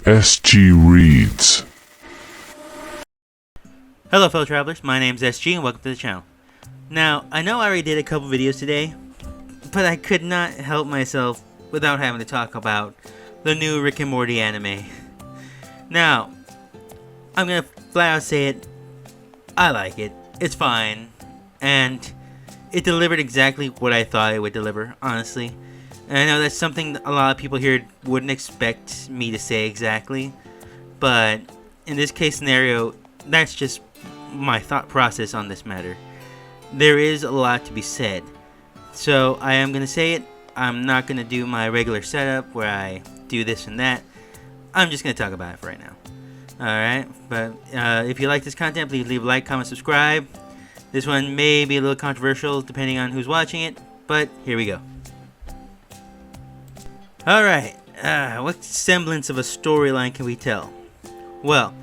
SG Reads. Hello fellow travelers, my name is SG and welcome to the channel. Now, I know I already did a couple videos today, but I could not help myself without having to talk about the new Rick and Morty anime. Now, I'm gonna flat out say it, I like it, it's fine, and it delivered exactly what I thought it would deliver, honestly. And I know that's something a lot of people here wouldn't expect me to say exactly, but in this case scenario, that's just my thought process on this matter. There is a lot to be said, so I am going to say it. I'm not going to do my regular setup where I do this and that. I'm just going to talk about it for right now. Alright, but if you like this content, please leave a like, comment, subscribe. This one may be a little controversial depending on who's watching it, but here we go. Alright, what semblance of a storyline can we tell? Well,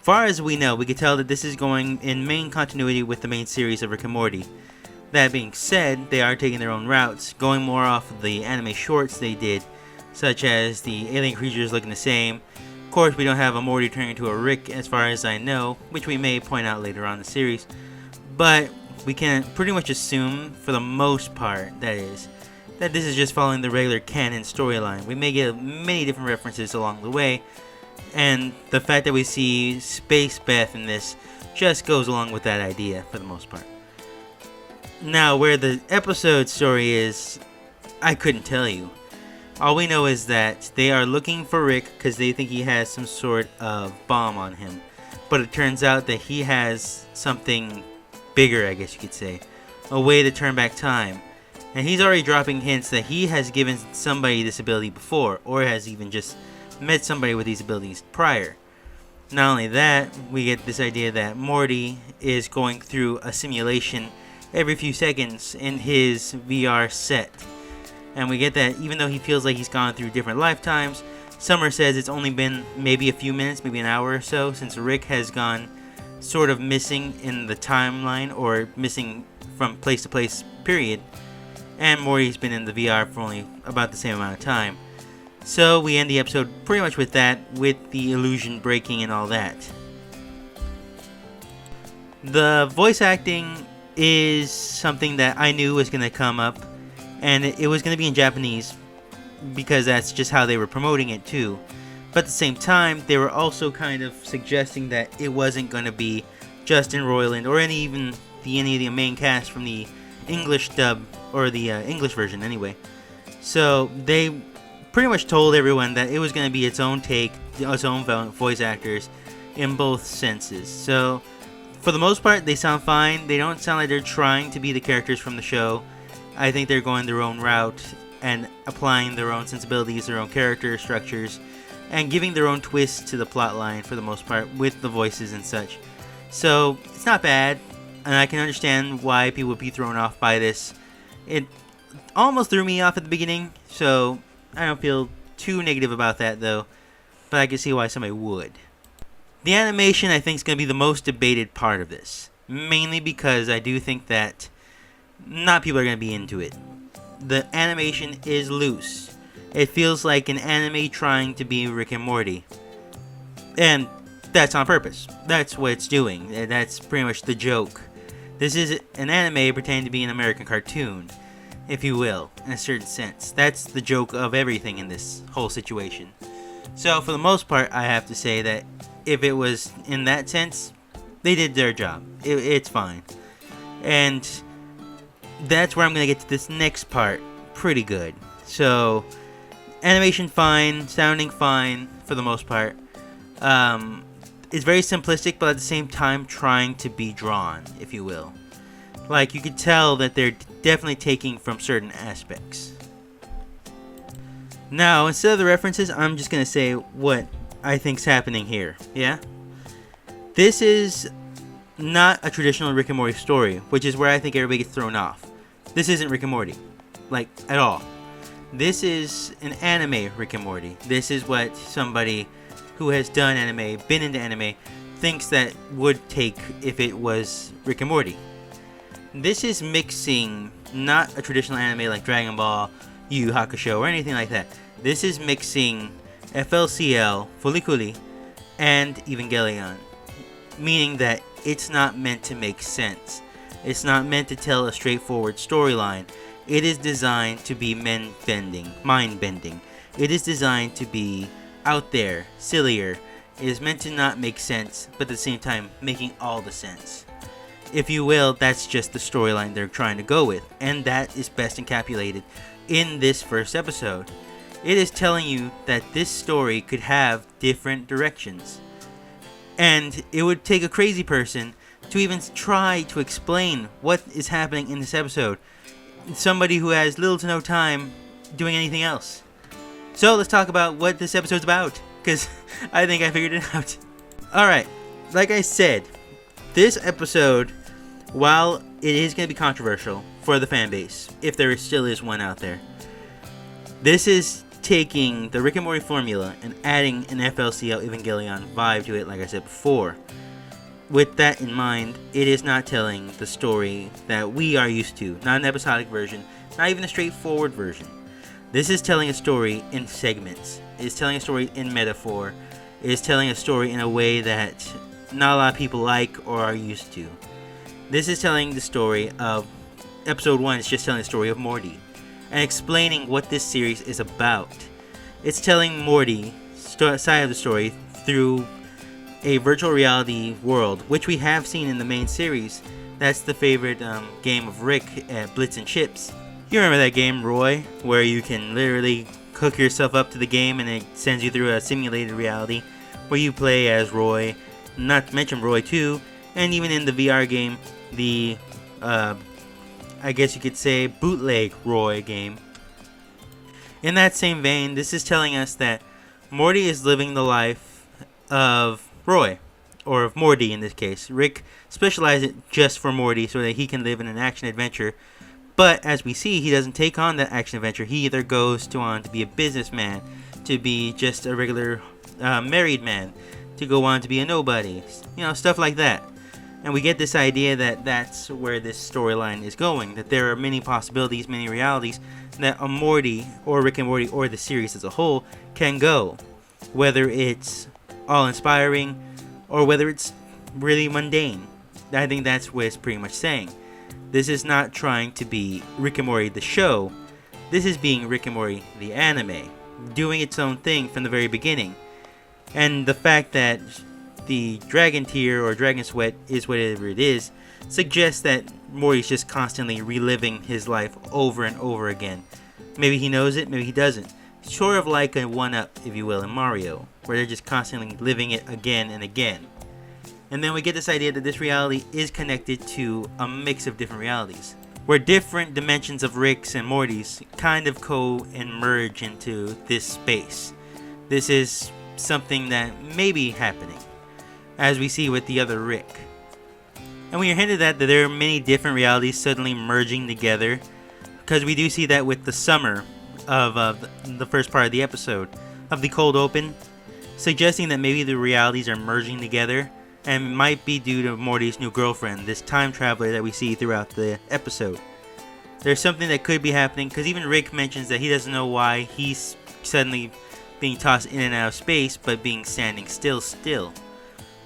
far as we know, we can tell that this is going in main continuity with the main series of Rick and Morty. That being said, they are taking their own routes, going more off of the anime shorts they did, such as the alien creatures looking the same. Of course, we don't have a Morty turning into a Rick as far as I know, which we may point out later on in the series. But we can pretty much assume, for the most part, that is, that this is just following the regular canon storyline. We may get many different references along the way, and the fact that we see Space Beth in this just goes along with that idea for the most part. Now, where the episode story is, I couldn't tell you. All we know is that they are looking for Rick because they think he has some sort of bomb on him. But it turns out that he has something bigger, I guess you could say. A way to turn back time. And he's already dropping hints that he has given somebody this ability before, or has even just met somebody with these abilities prior. Not only that, we get this idea that Morty is going through a simulation every few seconds in his VR set. And we get that even though he feels like he's gone through different lifetimes, Summer says it's only been maybe a few minutes, maybe an hour or so, since Rick has gone sort of missing in the timeline, or missing from place to place, period. And Morty's been in the VR for only about the same amount of time. So we end the episode pretty much with that, with the illusion breaking and all that. The voice acting is something that I knew was going to come up, and it was going to be in Japanese, because that's just how they were promoting it too. But at the same time, they were also kind of suggesting that it wasn't going to be Justin Roiland, or any of the main cast from the English dub, or the English version anyway. So they pretty much told everyone that it was going to be its own take, its own voice actors in both senses. So for the most part, they sound fine. They don't sound like they're trying to be the characters from the show. I think they're going their own route and applying their own sensibilities, their own character structures, and giving their own twist to the plot line for the most part with the voices and such. So it's not bad, and I can understand why people would be thrown off by this. It almost threw me off at the beginning, so I don't feel too negative about that though, but I can see why somebody would. The animation, I think, is going to be the most debated part of this, mainly because I do think that not people are going to be into it. The animation is loose. It feels like an anime trying to be Rick and Morty, and that's on purpose. That's what it's doing. That's pretty much the joke. This is an anime pretending to be an American cartoon, if you will, in a certain sense. That's the joke of everything in this whole situation. So for the most part, I have to say that if it was in that sense, they did their job. It's fine. And that's where I'm going to get to this next part pretty good. So, animation fine, sounding fine for the most part. It's very simplistic, but at the same time trying to be drawn, if you will. Like, you could tell that they're definitely taking from certain aspects. Now, instead of the references, I'm just going to say what I think's happening here, yeah? This is not a traditional Rick and Morty story, which is where I think everybody gets thrown off. This isn't Rick and Morty, like, at all. This is an anime Rick and Morty. This is what somebody who has done anime, been into anime, thinks that would take if it was Rick and Morty. This is mixing not a traditional anime like Dragon Ball, Yu Yu Hakusho, or anything like that. This is mixing FLCL, Fuliculi, and Evangelion. Meaning that it's not meant to make sense. It's not meant to tell a straightforward storyline. It is designed to be mind-bending. It is designed to be out there, sillier. It is meant to not make sense, but at the same time, making all the sense. If you will, that's just the storyline they're trying to go with, and that is best encapsulated in this first episode. It is telling you that this story could have different directions. And it would take a crazy person to even try to explain what is happening in this episode. Somebody who has little to no time doing anything else. So let's talk about what this episode's about, because I think I figured it out. Alright, like I said, this episode, while it is going to be controversial for the fan base, if there still is one out there, this is taking the Rick and Morty formula and adding an FLCL Evangelion vibe to it, like I said before. With that in mind, it is not telling the story that we are used to. Not an episodic version, not even a straightforward version. This is telling a story in segments. It is telling a story in metaphor. It is telling a story in a way that not a lot of people like or are used to. This is telling the story of episode 1 is just telling the story of Morty and explaining what this series is about. It's telling Morty's side of the story through a virtual reality world, which we have seen in the main series. That's the favorite game of Rick at Blitz and Chips. You remember that game, Roy, where you can literally hook yourself up to the game and it sends you through a simulated reality where you play as Roy, not to mention Roy 2, and even in the VR game, the, I guess you could say, bootleg Roy game. In that same vein, this is telling us that Morty is living the life of Roy, or of Morty in this case. Rick specialized it just for Morty so that he can live in an action-adventure, but as we see, he doesn't take on that action-adventure. He either goes on to be a businessman, to be just a regular married man, to go on to be a nobody, stuff like that. And we get this idea that that's where this storyline is going, that there are many possibilities, many realities that a Morty, or Rick and Morty, or the series as a whole can go. Whether it's all-inspiring, or whether it's really mundane. I think that's what it's pretty much saying. This is not trying to be Rick and Morty the show. This is being Rick and Morty the anime, doing its own thing from the very beginning. And the fact that the dragon tear or dragon sweat is whatever it is suggests that Morty's just constantly reliving his life over and over again. Maybe he knows it, maybe he doesn't. Sort of like a 1-up, if you will, in Mario, where they're just constantly living it again and again. And then we get this idea that this reality is connected to a mix of different realities, where different dimensions of Rick's and Morty's kind of and merge into this space. This is something that may be happening, as we see with the other Rick. And we are hinted at that there are many different realities suddenly merging together, because we do see that with the summer of the first part of the episode, of the cold open, suggesting that maybe the realities are merging together, and might be due to Morty's new girlfriend, this time traveler that we see throughout the episode. There's something that could be happening, because even Rick mentions that he doesn't know why he's suddenly being tossed in and out of space, but being standing still.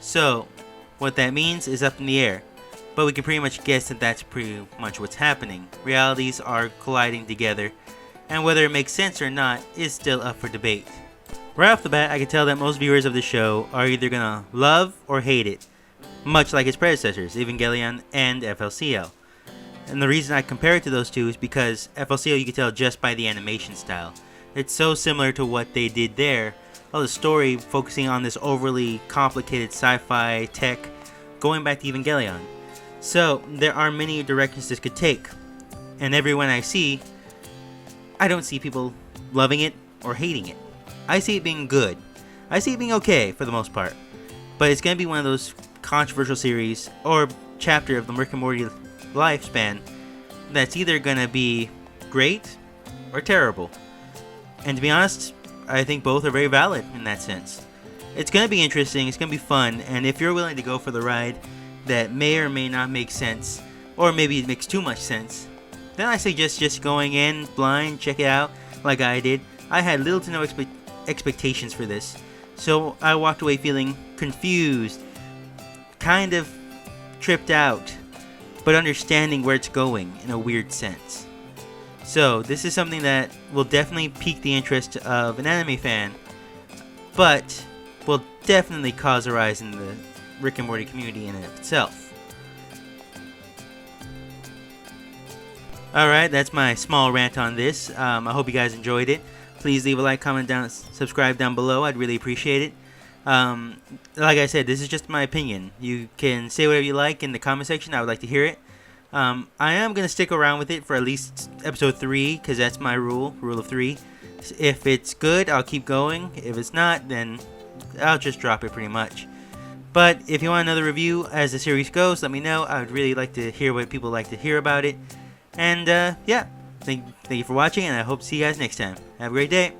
So, what that means is up in the air, but we can pretty much guess that that's pretty much what's happening. Realities are colliding together, and whether it makes sense or not is still up for debate. Right off the bat, I can tell that most viewers of the show are either gonna love or hate it, much like its predecessors, Evangelion and FLCL. And the reason I compare it to those two is because FLCL you can tell just by the animation style. It's so similar to what they did there. All the story focusing on this overly complicated sci-fi tech, going back to Evangelion. So, there are many directions this could take. And everyone I see, I don't see people loving it or hating it. I see it being good. I see it being okay for the most part. But it's going to be one of those controversial series or chapter of the Rick and Morty lifespan that's either going to be great or terrible. And to be honest, I think both are very valid in that sense. It's going to be interesting, it's going to be fun, and if you're willing to go for the ride that may or may not make sense, or maybe it makes too much sense, then I suggest just going in blind, check it out, like I did. I had little to no expectations for this. So I walked away feeling confused, kind of tripped out, but understanding where it's going in a weird sense. So this is something that will definitely pique the interest of an anime fan, but will definitely cause a rise in the Rick and Morty community in and of itself. Alright, that's my small rant on this. I hope you guys enjoyed it. Please leave a like, comment down, subscribe down below. I'd really appreciate it. Like I said, this is just my opinion. You can say whatever you like in the comment section. I would like to hear it. I am going to stick around with it for at least episode 3, because that's my rule of 3. If it's good, I'll keep going. If it's not, then I'll just drop it pretty much. But if you want another review as the series goes, let me know. I would really like to hear what people like to hear about it. And yeah, thank you for watching, and I hope to see you guys next time. Have a great day.